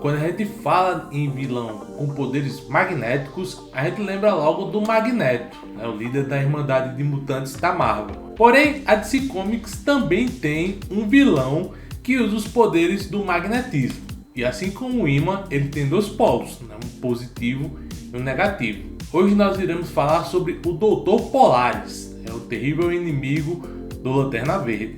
quando a gente fala em vilão com poderes magnéticos, a gente lembra logo do Magneto, né, o líder da Irmandade de Mutantes da Marvel. Porém, a DC Comics também tem um vilão que usa os poderes do magnetismo. E assim como o imã, ele tem dois polos, né, um positivo e um negativo. Hoje nós iremos falar sobre o Dr. Polaris, o terrível inimigo do Lanterna Verde.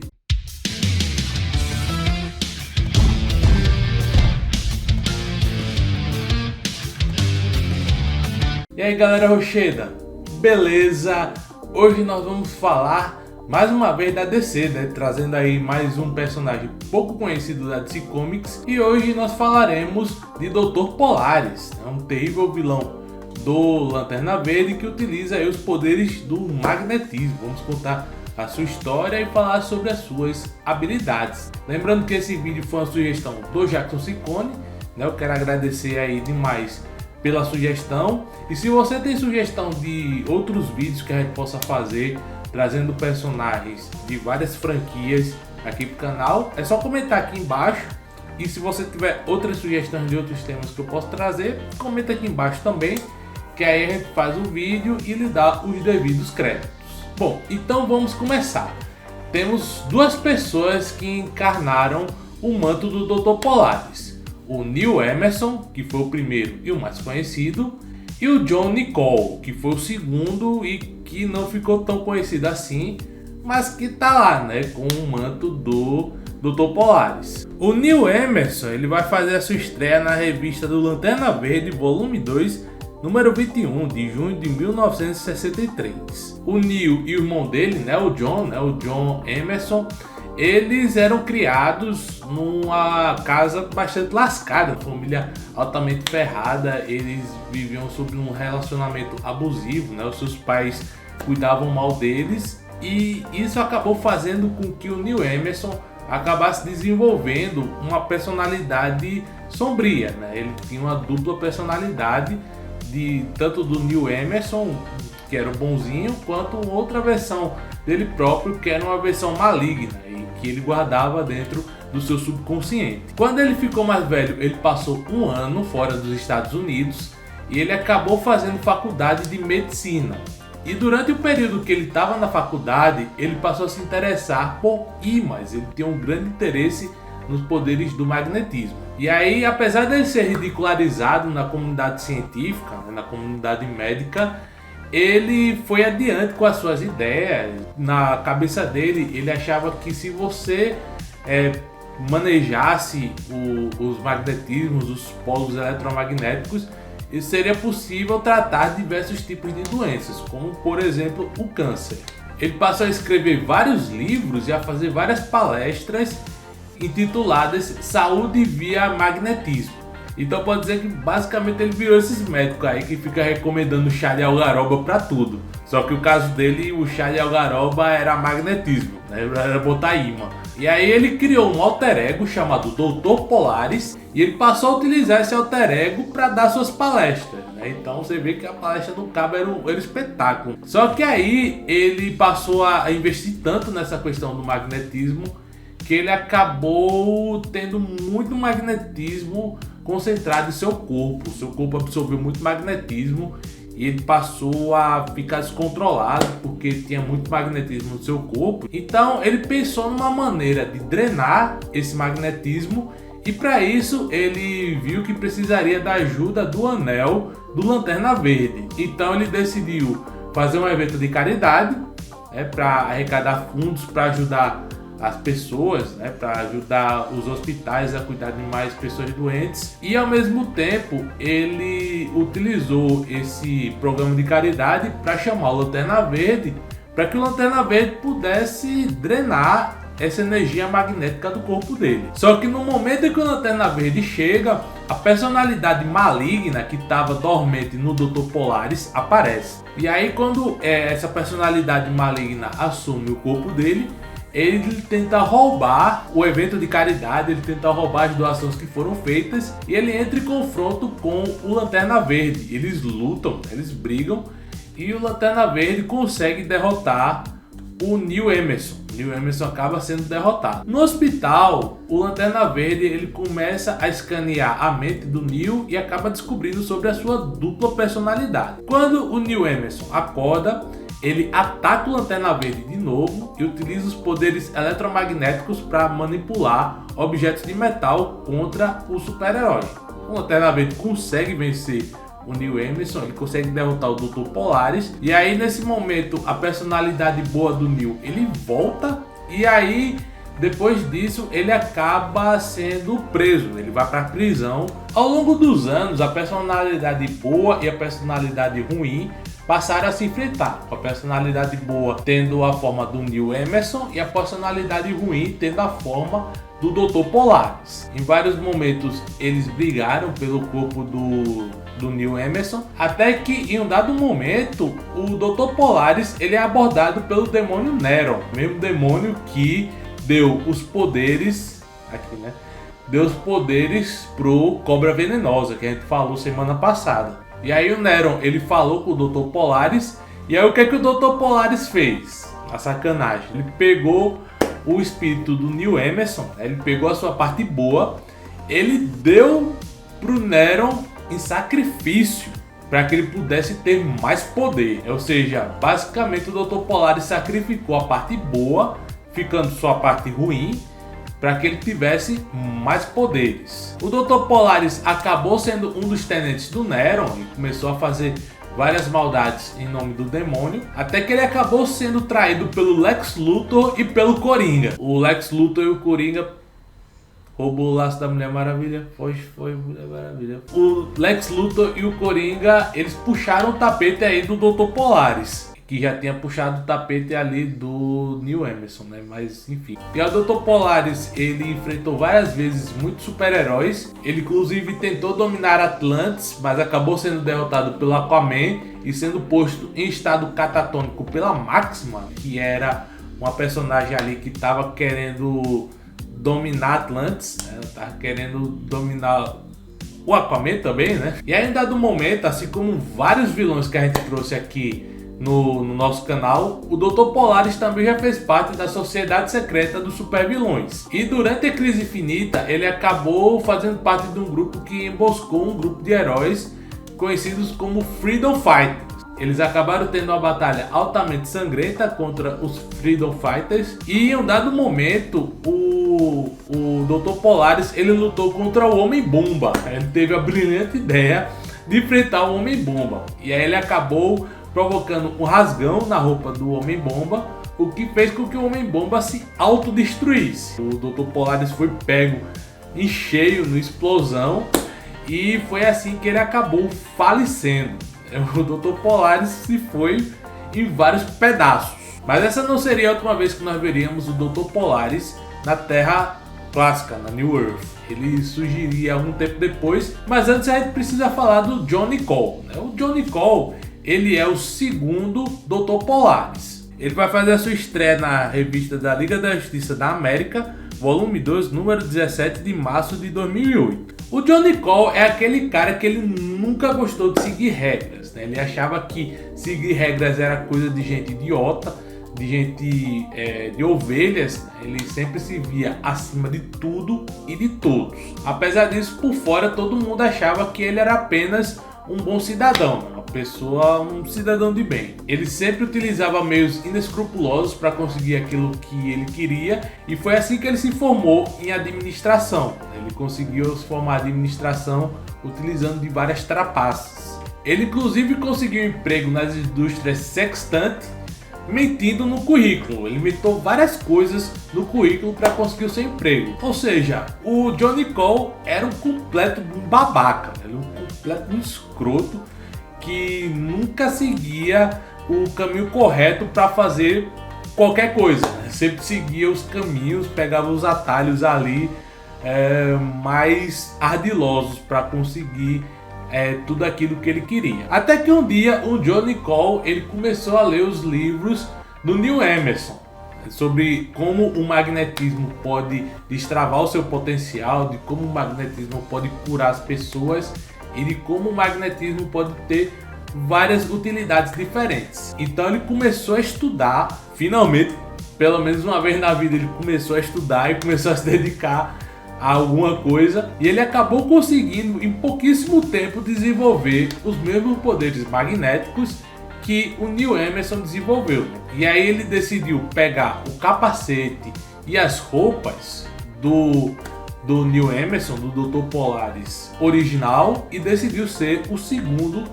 E aí galera rocheda, beleza? Hoje nós vamos falar mais uma vez da DC, né? Trazendo aí mais um personagem pouco conhecido da DC Comics. E hoje nós falaremos de Dr. Polaris, um terrível vilão do Lanterna Verde que utiliza aí os poderes do magnetismo. Vamos contar a sua história e falar sobre as suas habilidades. Lembrando que esse vídeo foi uma sugestão do Jackson Ciccone, né? Eu quero agradecer aí demais pela sugestão, e se você tem sugestão de outros vídeos que a gente possa fazer trazendo personagens de várias franquias aqui pro canal, é só comentar aqui embaixo. E se você tiver outras sugestões de outros temas que eu posso trazer, comenta aqui embaixo também, que aí a gente faz o vídeo e lhe dá os devidos créditos. Bom, então vamos começar. Temos duas pessoas que encarnaram o manto do Dr. Polaris: o Neil Emerson, que foi o primeiro e o mais conhecido, e o John Nicole, que foi o segundo e que não ficou tão conhecido assim, mas que tá lá, né, com o manto do Dr. Polaris. O Neil Emerson, ele vai fazer a sua estreia na revista do Lanterna Verde, volume 2, número 21, de junho de 1963. O Neil e o irmão dele, né, o John Emerson, eles eram criados numa casa bastante lascada, família altamente ferrada. Eles viviam sob um relacionamento abusivo, né? Os seus pais cuidavam mal deles, e isso acabou fazendo com que o Neil Emerson acabasse desenvolvendo uma personalidade sombria, né? Ele tinha uma dupla personalidade, tanto do Neil Emerson, que era o bonzinho, quanto outra versão dele próprio, que era uma versão maligna e que ele guardava dentro do seu subconsciente. Quando ele ficou mais velho, ele passou um ano fora dos Estados Unidos e ele acabou fazendo faculdade de medicina. E durante o período que ele estava na faculdade, ele passou a se interessar por ímãs. Ele tinha um grande interesse nos poderes do magnetismo. E aí, apesar de ele ser ridicularizado na comunidade científica, na comunidade médica, ele foi adiante com as suas ideias. Na cabeça dele, ele achava que se você manejasse os magnetismos, os polos eletromagnéticos, seria possível tratar diversos tipos de doenças, como por exemplo o câncer. Ele passou a escrever vários livros e a fazer várias palestras intituladas Saúde via Magnetismo. Então pode dizer que basicamente ele virou esses médicos aí que fica recomendando chá de algaroba para tudo. Só que o caso dele, o chá de algaroba era magnetismo, né? Era botar imã. E aí ele criou um alter ego chamado Dr. Polaris, e ele passou a utilizar esse alter ego para dar suas palestras, né? Então você vê que a palestra do cabo era um espetáculo. Só que aí ele passou a investir tanto nessa questão do magnetismo que ele acabou tendo muito magnetismo concentrado em seu corpo. Seu corpo absorveu muito magnetismo e ele passou a ficar descontrolado porque tinha muito magnetismo no seu corpo. Então ele pensou numa maneira de drenar esse magnetismo, e para isso ele viu que precisaria da ajuda do anel do Lanterna Verde. Então ele decidiu fazer um evento de caridade, para arrecadar fundos para ajudar as pessoas, para ajudar os hospitais a cuidar de mais pessoas doentes. E ao mesmo tempo ele utilizou esse programa de caridade para chamar o Lanterna Verde, para que o Lanterna Verde pudesse drenar essa energia magnética do corpo dele. Só que no momento em que o Lanterna Verde chega, a personalidade maligna que estava dormente no Dr. Polaris aparece. E aí quando essa personalidade maligna assume o corpo dele, ele tenta roubar o evento de caridade, ele tenta roubar as doações que foram feitas, e ele entra em confronto com o Lanterna Verde. Eles lutam, eles brigam, e o Lanterna Verde consegue derrotar o Neil Emerson. Neil Emerson acaba sendo derrotado. No hospital, o Lanterna Verde ele começa a escanear a mente do Neil e acaba descobrindo sobre a sua dupla personalidade. Quando o Neil Emerson acorda, ele ataca o Lanterna Verde de novo e utiliza os poderes eletromagnéticos para manipular objetos de metal contra o super-herói. O Lanterna Verde consegue vencer o Neil Emerson, ele consegue derrotar o Dr. Polaris, e aí nesse momento a personalidade boa do Neil ele volta, e aí depois disso ele acaba sendo preso, ele vai para a prisão. Ao longo dos anos, a personalidade boa e a personalidade ruim passaram a se enfrentar, com a personalidade boa tendo a forma do Neil Emerson e a personalidade ruim tendo a forma do Dr. Polaris. Em vários momentos eles brigaram pelo corpo do Neil Emerson, até que em um dado momento o Dr. Polaris ele é abordado pelo demônio Neron, o mesmo demônio que deu os poderes aqui, né? Deu os poderes pro Cobra Venenosa, que a gente falou semana passada. E aí o Neron ele falou com o Dr. Polaris, e aí o que o Dr. Polaris fez? A sacanagem, ele pegou o espírito do Neil Emerson, ele pegou a sua parte boa, ele deu pro Neron em sacrifício para que ele pudesse ter mais poder. Ou seja, basicamente o Dr. Polaris sacrificou a parte boa, ficando só a parte ruim, para que ele tivesse mais poderes. O Dr. Polaris acabou sendo um dos tenentes do Neron e começou a fazer várias maldades em nome do demônio, até que ele acabou sendo traído pelo Lex Luthor e pelo Coringa. O Lex Luthor e o Coringa roubou o laço da Mulher Maravilha. Foi Mulher Maravilha. O Lex Luthor e o Coringa, eles puxaram o tapete aí do Dr. Polaris, que já tinha puxado o tapete ali do Neil Emerson, né? Mas enfim. E o Dr. Polaris, ele enfrentou várias vezes muitos super-heróis. Ele inclusive tentou dominar Atlantis, mas acabou sendo derrotado pelo Aquaman e sendo posto em estado catatônico pela Máxima, que era uma personagem ali que estava querendo dominar Atlantis, né? Tava querendo dominar o Aquaman também, né? E aí, em dado momento, assim como vários vilões que a gente trouxe aqui no nosso canal, o Dr. Polaris também já fez parte da sociedade secreta dos supervilões. E durante a Crise Infinita, ele acabou fazendo parte de um grupo que emboscou um grupo de heróis conhecidos como Freedom Fighters. Eles acabaram tendo uma batalha altamente sangrenta contra os Freedom Fighters, e em um dado momento o Dr. Polaris ele lutou contra o Homem-Bomba. Ele teve a brilhante ideia de enfrentar o Homem-Bomba, e aí ele acabou provocando um rasgão na roupa do Homem-Bomba, o que fez com que o Homem-Bomba se autodestruísse. O Dr. Polaris foi pego em cheio na explosão e foi assim que ele acabou falecendo. O Dr. Polaris se foi em vários pedaços. Mas essa não seria a última vez que nós veríamos o Dr. Polaris na Terra clássica, na New Earth. Ele surgiria algum tempo depois, mas antes a gente precisa falar do Johnny Cole, né? O Johnny Cole, ele é o segundo Dr. Polaris. Ele vai fazer a sua estreia na revista da Liga da Justiça da América, volume 2, número 17 de março de 2008. O Johnny Cole é aquele cara que ele nunca gostou de seguir regras, né? Ele achava que seguir regras era coisa de gente idiota, de gente de ovelhas, né? Ele sempre se via acima de tudo e de todos. Apesar disso, por fora todo mundo achava que ele era apenas um bom cidadão, um cidadão de bem. Ele sempre utilizava meios inescrupulosos para conseguir aquilo que ele queria, e foi assim que ele se formou em administração. Ele conseguiu se formar em administração utilizando de várias trapaças. Ele inclusive conseguiu um emprego nas indústrias sextante, mentindo no currículo. Ele mentou várias coisas no currículo para conseguir o seu emprego. Ou seja, o Johnny Cole era um completo babaca, um completo escroto que nunca seguia o caminho correto para fazer qualquer coisa, né? Sempre seguia os caminhos, pegava os atalhos ali mais ardilosos para conseguir tudo aquilo que ele queria. Até que um dia o Johnny Cole ele começou a ler os livros do Neil Emerson sobre como o magnetismo pode destravar o seu potencial, de como o magnetismo pode curar as pessoas e de como o magnetismo pode ter várias utilidades diferentes. Então ele começou a estudar, finalmente pelo menos uma vez na vida ele começou a estudar e começou a se dedicar a alguma coisa, e ele acabou conseguindo em pouquíssimo tempo desenvolver os mesmos poderes magnéticos que o Neil Emerson desenvolveu. E aí ele decidiu pegar o capacete e as roupas do Neil Emerson, do Dr. Polaris original, e decidiu ser o segundo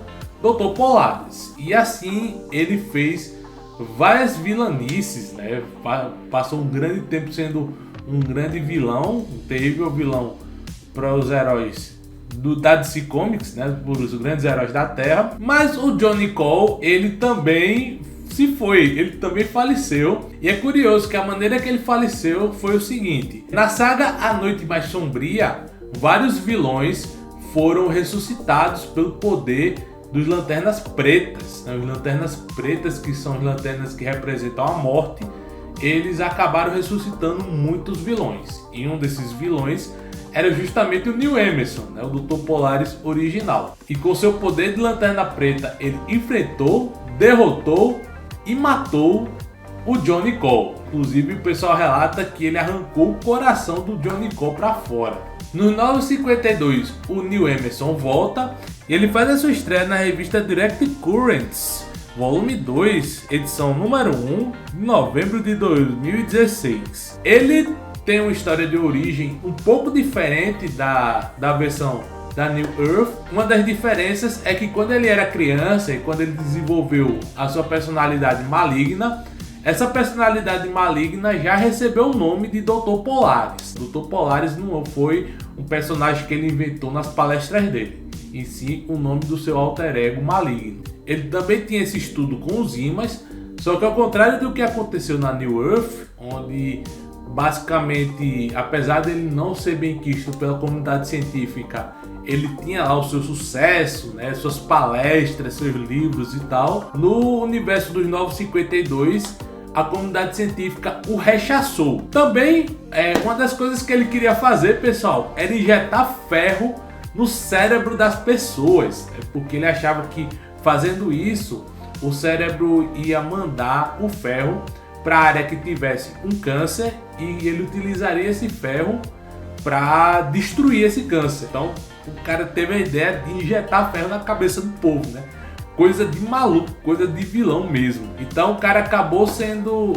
Dr. Polaris. E assim ele fez várias vilanices, né? Passou um grande tempo sendo um grande vilão, um terrível vilão para os heróis da DC Comics, né? Por os grandes heróis da Terra. Mas o Johnny Cole, ele também se foi, ele também faleceu. E é curioso que a maneira que ele faleceu foi o seguinte: na saga A Noite Mais Sombria, vários vilões foram ressuscitados pelo poder dos Lanternas Pretas, né? Os Lanternas Pretas, que são as lanternas que representam a morte, eles acabaram ressuscitando muitos vilões. E um desses vilões era justamente o Neil Emerson, né? O Dr. Polaris original. E com seu poder de Lanterna Preta, ele enfrentou, derrotou e matou o Johnny Cole. Inclusive, o pessoal relata que ele arrancou o coração do Johnny Cole para fora. No 952, o Neil Emerson volta e ele faz a sua estreia na revista Direct Currents, volume 2, edição número 1, de novembro de 2016. Ele tem uma história de origem um pouco diferente da versão da New Earth. Uma das diferenças é que quando ele era criança e quando ele desenvolveu a sua personalidade maligna, essa personalidade maligna já recebeu o nome de Dr. Polaris. Dr. Polaris não foi um personagem que ele inventou nas palestras dele, em si o nome do seu alter ego maligno. Ele também tinha esse estudo com os ímãs, só que ao contrário do que aconteceu na New Earth, onde basicamente, apesar dele não ser bem quisto pela comunidade científica, ele tinha lá o seu sucesso, né, suas palestras, seus livros e tal. No universo dos 952, a comunidade científica o rechaçou. Também, uma das coisas que ele queria fazer, pessoal, era injetar ferro no cérebro das pessoas, porque ele achava que fazendo isso, o cérebro ia mandar o ferro para a área que tivesse um câncer e ele utilizaria esse ferro para destruir esse câncer. Então, o cara teve a ideia de injetar ferro na cabeça do povo, né? Coisa de maluco, coisa de vilão mesmo. Então o cara acabou sendo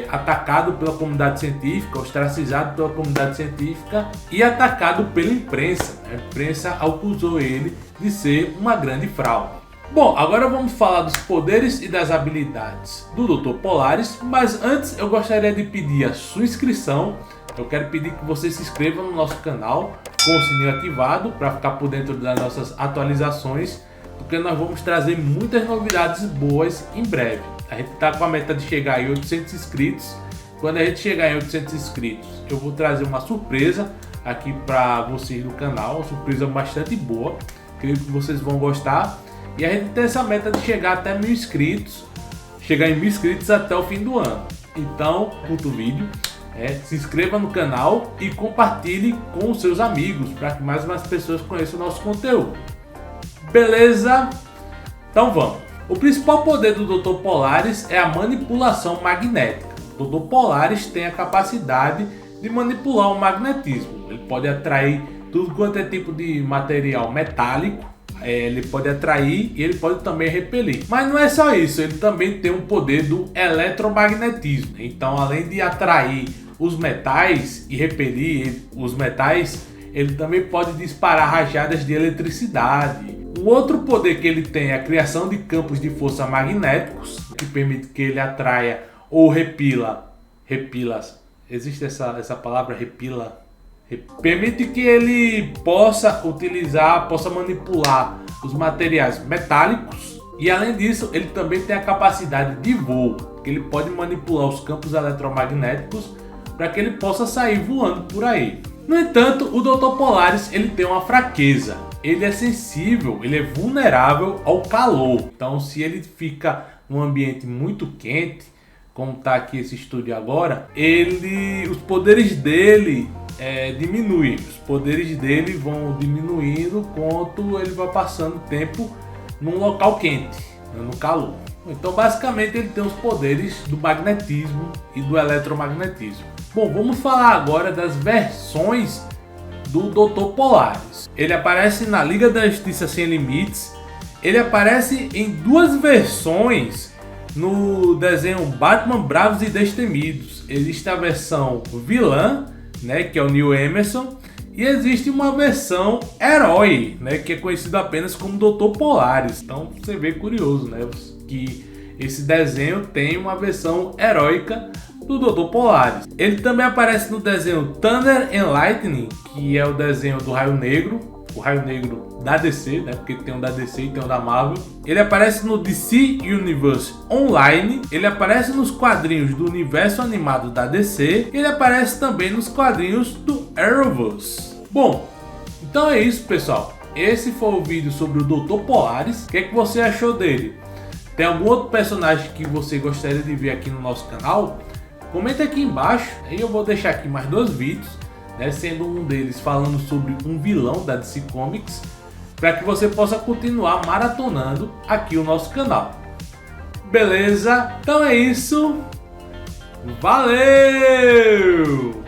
atacado pela comunidade científica, ostracizado pela comunidade científica e atacado pela imprensa. A imprensa acusou ele de ser uma grande fraude. Bom, agora vamos falar dos poderes e das habilidades do Dr. Polaris, mas antes eu gostaria de pedir a sua inscrição. Eu quero pedir que você se inscreva no nosso canal com o sininho ativado para ficar por dentro das nossas atualizações, porque nós vamos trazer muitas novidades boas em breve. A gente está com a meta de chegar em 800 inscritos. Quando a gente chegar em 800 inscritos, eu vou trazer uma surpresa aqui para vocês do canal, uma surpresa bastante boa. Creio que vocês vão gostar. E a gente tem essa meta de chegar até 1000 inscritos, chegar em 1000 inscritos até o fim do ano. Então, curta o vídeo, se inscreva no canal e compartilhe com os seus amigos para que mais pessoas conheçam o nosso conteúdo. Beleza? Então vamos. O principal poder do Dr. Polaris é a manipulação magnética. O Dr. Polaris tem a capacidade de manipular o magnetismo. Ele pode atrair tudo quanto é tipo de material metálico. Ele pode atrair e ele pode também repelir. Mas não é só isso, ele também tem um poder do eletromagnetismo. Então, além de atrair os metais e repelir os metais, ele também pode disparar rajadas de eletricidade. Um outro poder que ele tem é a criação de campos de força magnéticos, que permite que ele atraia ou repila. Existe essa palavra repila? Permite que ele possa manipular os materiais metálicos, e além disso ele também tem a capacidade de voo, que ele pode manipular os campos eletromagnéticos para que ele possa sair voando por aí. No entanto, o Dr. Polaris ele tem uma fraqueza. Ele é sensível, ele é vulnerável ao calor. Então, se ele fica num ambiente muito quente, como está aqui esse estúdio agora, os poderes dele diminuem. Os poderes dele vão diminuindo quanto ele vai passando tempo num local quente, no calor. Então basicamente ele tem os poderes do magnetismo e do eletromagnetismo. Bom, vamos falar agora das versões do Dr. Polaris. Ele aparece na Liga da Justiça Sem Limites. Ele aparece em duas versões no desenho Batman Bravos e Destemidos. Existe a versão vilã, né, que é o Neil Emerson, e existe uma versão herói, né, que é conhecido apenas como Dr. Polaris. Então você vê curioso, né, que esse desenho tem uma versão heróica do Dr. Polaris. Ele também aparece no desenho Thunder and Lightning, que é o desenho do Raio Negro, o Raio Negro da DC, né? Porque tem um da DC e tem um da Marvel. Ele aparece no DC Universe Online, ele aparece nos quadrinhos do universo animado da DC, ele aparece também nos quadrinhos do Arrowverse. Bom, então é isso, pessoal. Esse foi o vídeo sobre o Dr. Polaris. O que é que você achou dele? Tem algum outro personagem que você gostaria de ver aqui no nosso canal? Comenta aqui embaixo, aí eu vou deixar aqui mais 2 vídeos, né, sendo um deles falando sobre um vilão da DC Comics, para que você possa continuar maratonando aqui o nosso canal. Beleza? Então é isso. Valeu!